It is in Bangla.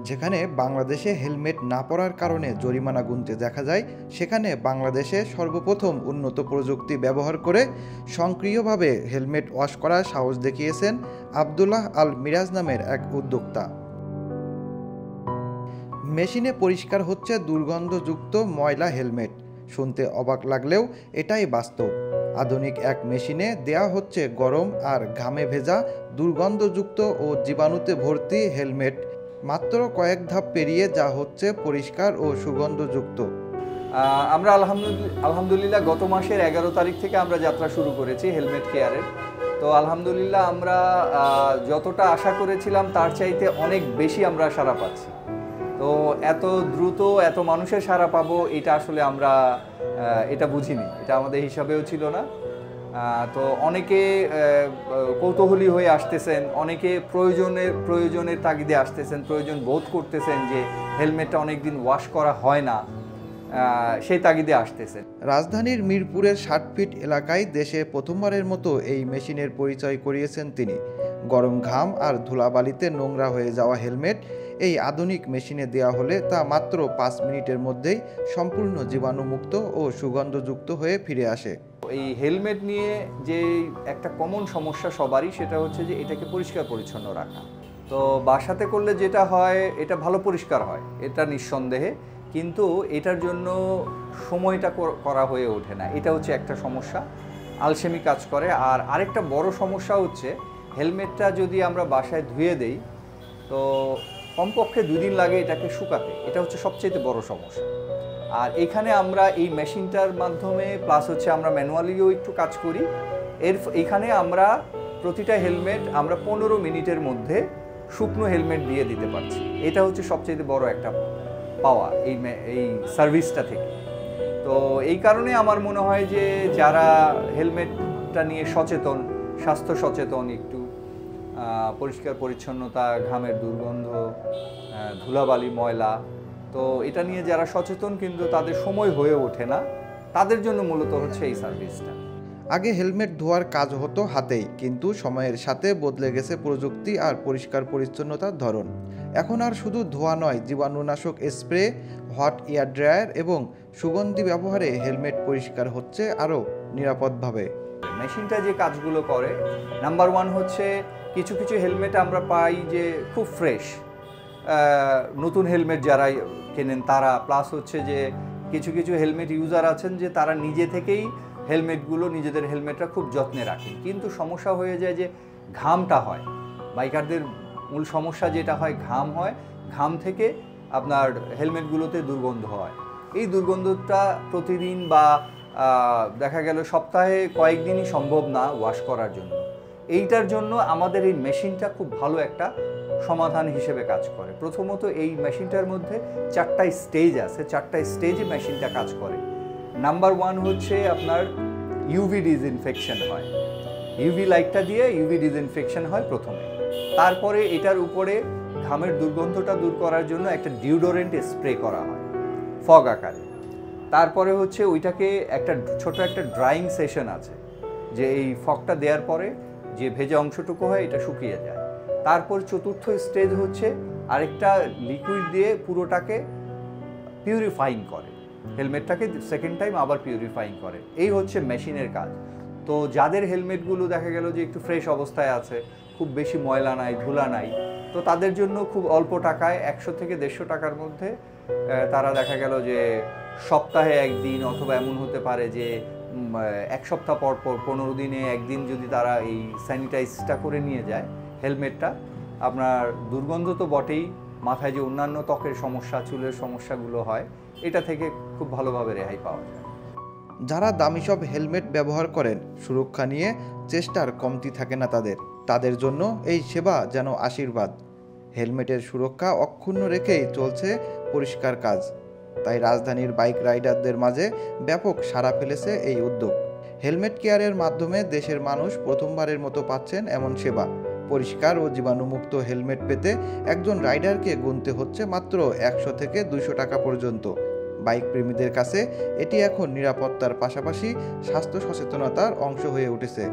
যেখানে বাংলাদেশে হেলমেট না পরার কারণে জরিমানা গুনতে দেখা যায়, সেখানে বাংলাদেশে সর্বপ্রথম উন্নত প্রযুক্তি ব্যবহার করে স্বয়ংক্রিয়ভাবে হেলমেট ওয়াশ করার সাহস দেখিয়েছেন আবদুল্লাহ আল মিরাজ নামের এক উদ্যোক্তা। মেশিনে পরিষ্কার হচ্ছে দুর্গন্ধযুক্ত ময়লা হেলমেট। শুনতে অবাক লাগলেও এটাই বাস্তব। আধুনিক এক মেশিনে দেয়া হচ্ছে গরম আর ঘামে ভেজা দুর্গন্ধযুক্ত ও জীবাণুতে ভর্তি হেলমেট। মাত্র কয়েক ধাপ পেরিয়ে যা হচ্ছে পরিষ্কার ও সুগন্ধযুক্ত। আমরা আলহামদুলিল্লাহ গত মাসের 11 তারিখ থেকে আমরা যাত্রা শুরু করেছি হেলমেট কেয়ারের। তো আলহামদুলিল্লাহ আমরা যতটা আশা করেছিলাম তার চাইতে অনেক বেশি আমরা সাড়া পাচ্ছি। তো এত দ্রুত এত মানুষের সাড়া পাবো এটা আসলে আমরা এটা বুঝিনি, এটা আমাদের হিসাবেও ছিল না। তো অনেকে কৌতূহলী হয়ে আসতেছেন, অনেকে প্রয়োজনের তাগিদে আসতেছেন, প্রয়োজন বোধ করতেছেন যে হেলমেটটা অনেকদিন ওয়াশ করা হয় না, সেই তাগিদে আসতেছেন। রাজধানীর মিরপুরের 60 ফিট এলাকায় দেশে প্রথমবারের মতো এই মেশিনের পরিচয় করিয়েছেন তিনি। গরম ঘাম আর ধুলাবালিতে নোংরা হয়ে যাওয়া হেলমেট এই আধুনিক মেশিনে দেওয়া হলে তা মাত্র 5 মিনিটের মধ্যেই সম্পূর্ণ জীবাণুমুক্ত ও সুগন্ধযুক্ত হয়ে ফিরে আসে। এই হেলমেট নিয়ে যে একটা কমন সমস্যা সবারই, সেটা হচ্ছে যে এটাকে পরিষ্কার পরিচ্ছন্ন রাখা। তো বাসাতে করলে যেটা হয় এটা ভালো পরিষ্কার হয়, এটা নিঃসন্দেহে, কিন্তু এটার জন্য সময়টা করা হয়ে ওঠে না, এটা হচ্ছে একটা সমস্যা, আলসেমি কাজ করে। আর আরেকটা বড় সমস্যা হচ্ছে হেলমেটটা যদি আমরা বাসায় ধুয়ে দেই তো কমপক্ষে 2 দিন লাগে এটাকে শুকাতে, এটা হচ্ছে সবচেয়ে বড় সমস্যা। আর এখানে আমরা এই মেশিনটার মাধ্যমে প্লাস হচ্ছে আমরা ম্যানুয়ালিও একটু কাজ করি, এখানে আমরা প্রতিটা হেলমেট আমরা 15 মিনিটের মধ্যে শুকনো হেলমেট দিয়ে দিতে পারছি। এটা হচ্ছে সবচেয়ে বড় একটা পাওয়া এই সার্ভিসটা থেকে। তো এই কারণে আমার মনে হয় যে যারা হেলমেটটা নিয়ে সচেতন, স্বাস্থ্য সচেতন, একটু পরিষ্কার পরিচ্ছন্নতা, ঘামের দুর্গন্ধ, ধুলাবালি, ময়লা, তো এটা নিয়ে যারা সচেতন কিন্তু তাদের সময় হয়ে ওঠে না, তাদের জন্য মূলত হচ্ছে এই সার্ভিসটা। আগে হেলমেট ধোয়ার কাজ হতো হাতেই, কিন্তু সময়ের সাথে বদলে গেছে প্রযুক্তি আর পরিষ্কার পরিচ্ছন্নতার ধরন। এখন আর শুধু ধোয়া নয়, জীবাণুনাশক স্প্রে, হট এয়ার ড্রায়ার এবং সুগন্ধি ব্যবহারে হেলমেট পরিষ্কার হচ্ছে আরও নিরাপদভাবে। মেশিনটা যে কাজগুলো করে, নাম্বার 1 হচ্ছে কিছু কিছু হেলমেট আমরা পাই যে খুব ফ্রেশ, নতুন হেলমেট যারা কেনেন তারা, প্লাস হচ্ছে যে কিছু কিছু হেলমেট ইউজার আছেন যে তারা নিজে থেকেই নিজেদের হেলমেটটা খুব যত্নে রাখেন, কিন্তু সমস্যা হয়ে যায় যে ঘামটা হয়। বাইকারদের মূল সমস্যা যেটা হয় ঘাম হয়, ঘাম থেকে আপনার হেলমেটগুলোতে দুর্গন্ধ হয়। এই দুর্গন্ধটা প্রতিদিন বা দেখা গেল সপ্তাহে কয়েকদিনই সম্ভব না ওয়াশ করার জন্য। এইটার জন্য আমাদের এই মেশিনটা খুব ভালো একটা সমাধান হিসেবে কাজ করে। প্রথমত এই মেশিনটার মধ্যে 4টা স্টেজ আছে, 4টা স্টেজে মেশিনটা কাজ করে। নাম্বার 1 হচ্ছে আপনার ইউভি ডিসইনফেকশন হয়, ইউভি লাইটটা দিয়ে ইউভি ডিসইনফেকশন হয় প্রথমে। তারপরে এটার উপরে ঘামের দুর্গন্ধটা দূর করার জন্য একটা ডিওডোরেন্ট স্প্রে করা হয় ফগ আকারে। তারপরে হচ্ছে ওইটাকে ছোট একটা ড্রাইং সেশন আছে, যে এই ফগটা দেওয়ার পরে যে ভেজা অংশটুকু হয় এটা শুকিয়ে যায়। তারপর চতুর্থ স্টেজ হচ্ছে আরেকটা লিকুইড দিয়ে পুরোটাকে পিউরিফাইং করে, হেলমেটটাকে সেকেন্ড টাইম আবার পিউরিফাইং করে। এই হচ্ছে মেশিনের কাজ। তো যাদের হেলমেটগুলো দেখা গেল যে একটু ফ্রেশ অবস্থায় আছে, খুব বেশি ময়লা নাই, ধুলা নাই, তো তাদের জন্য খুব অল্প টাকায় 100 থেকে 150 টাকার মধ্যে তারা দেখা গেল যে সপ্তাহে 1 দিন, অথবা এমন হতে পারে যে 1 সপ্তাহ পর 15 দিনে 1 দিন যদি তারা এই স্যানিটাইজটা করে নিয়ে যায় হেলমেটটা, আপনার দুর্গন্ধ তো বটেই, মাথায় যে অন্যান্য ত্বকের সমস্যা, চুলের সমস্যাগুলো হয়, এটা থেকে খুব ভালোভাবে রেহাই পাওয়া যায়। যারা দামি সব হেলমেট ব্যবহার করেন, সুরক্ষা নিয়ে চেষ্টার কমতি থাকে না তাদের জন্য এই সেবা যেন আশীর্বাদ। হেলমেটের সুরক্ষা অক্ষুণ্ণ রেখেই চলছে পরিষ্কার কাজ। তাই রাজধানীর বাইক রাইডারদের মাঝে ব্যাপক সাড়া ফেলেছে এই উদ্যোগ। হেলমেট কেয়ারের মাধ্যমে দেশের মানুষ প্রথমবারের মতো পাচ্ছেন এমন সেবা। পরিষ্কার ও জীবাণুমুক্ত হেলমেট পেতে একজন রাইডারকে গুনতে হচ্ছে মাত্র 100 থেকে 200 টাকা পর্যন্ত। বাইক প্রেমীদের কাছে এটি এখন নিরাপত্তার পাশাপাশি স্বাস্থ্য সচেতনতার অংশ হয়ে উঠেছে।